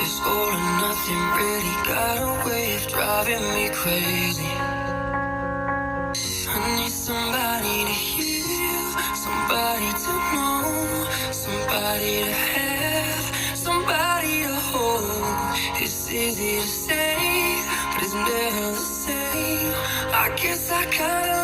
This all or nothing really got a way of driving me crazy. I need somebody to hear, somebody to know, somebody to have, somebody to hold. It's easy to say, but it's never the same. I guess I kinda